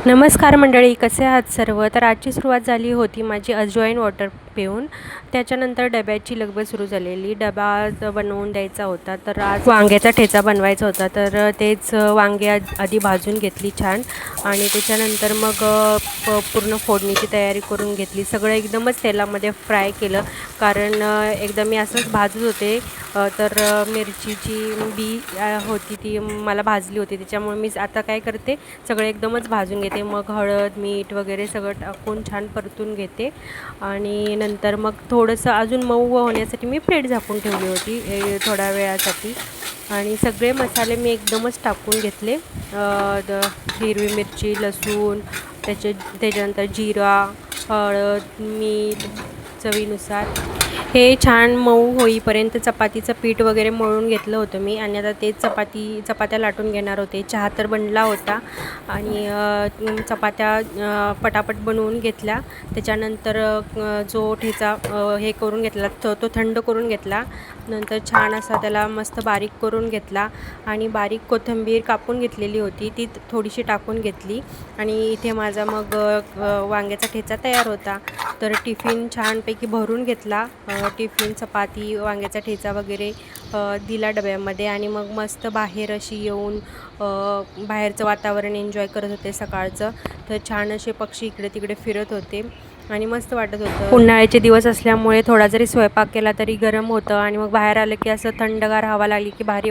नमस्कार मंडळी, कसे आहात सर्व? तर आजची सुरुवात झाली होती माझी अजवाईन वॉटर पिऊन. त्याच्यानंतर डब्याची लगबग सुरू झालेली. डबा बनवून द्यायचा होता, तर आज वांग्याचा ठेचा बनवायचा होता. तर तेच वांगे आधी भाजून घेतली छान आणि त्याच्यानंतर मग पूर्ण फोडणीची तयारी करून घेतली. सगळं एकदमच तेलामध्ये फ्राय केलं, कारण एकदा मी असंच भाजत होते तर मिरचीची बी होती ती मला भाजली होती. त्याच्यामुळे मी आता काय करते, सगळं एकदमच भाजून घेते. मग हळद मीठ वगैरे सगळं टाकून छान परतून घेते आणि नंतर मग थोडंसं अजून मऊ होण्यासाठी मी प्लेट झाकून ठेवली होती थोड्या वेळासाठी. आणि सगळे मसाले मी एकदमच टाकून घेतले. हिरवी मिरची, लसूण, त्याच्यानंतर जिरा, हळद, मीठ चवीनुसार. हे छान मऊ होईपर्यंत चपातीचं पीठ वगैरे मळून घेतलं होतं मी. आणि आता ते चपात्या लाटून घेणार होते. चहा तर बनला होता आणि चपात्या पटापट बनवून घेतल्या. त्याच्यानंतर जो ठेचा हे करून घेतला तो थंड करून घेतला. नंतर छान असा त्याला मस्त बारीक करून घेतला आणि बारीक कोथिंबीर कापून घेतलेली होती ती थोडीशी टाकून घेतली. आणि इथे माझा मग वांग्याचा ठेचा तयार होता. तर टिफिन छानपैकी भरून घेतला. टिफिन चपाती, वांग्याचा ठेचा वगैरे दिला डब्यामध्ये. आणि मग मस्त बाहेर अशी येऊन बाहेरचं वातावरण एन्जॉय करत होते सकाळचं. तर छान असे पक्षी इकडे तिकडे फिरत होते आणि मस्त वाटत होतं. उन्हाळ्याचे दिवस असल्यामुळे थोडा जरी स्वयंपाक केला तरी गरम होतं आणि मग बाहेर आलं की असं थंडगार हवा लागली की भारी वाटतं.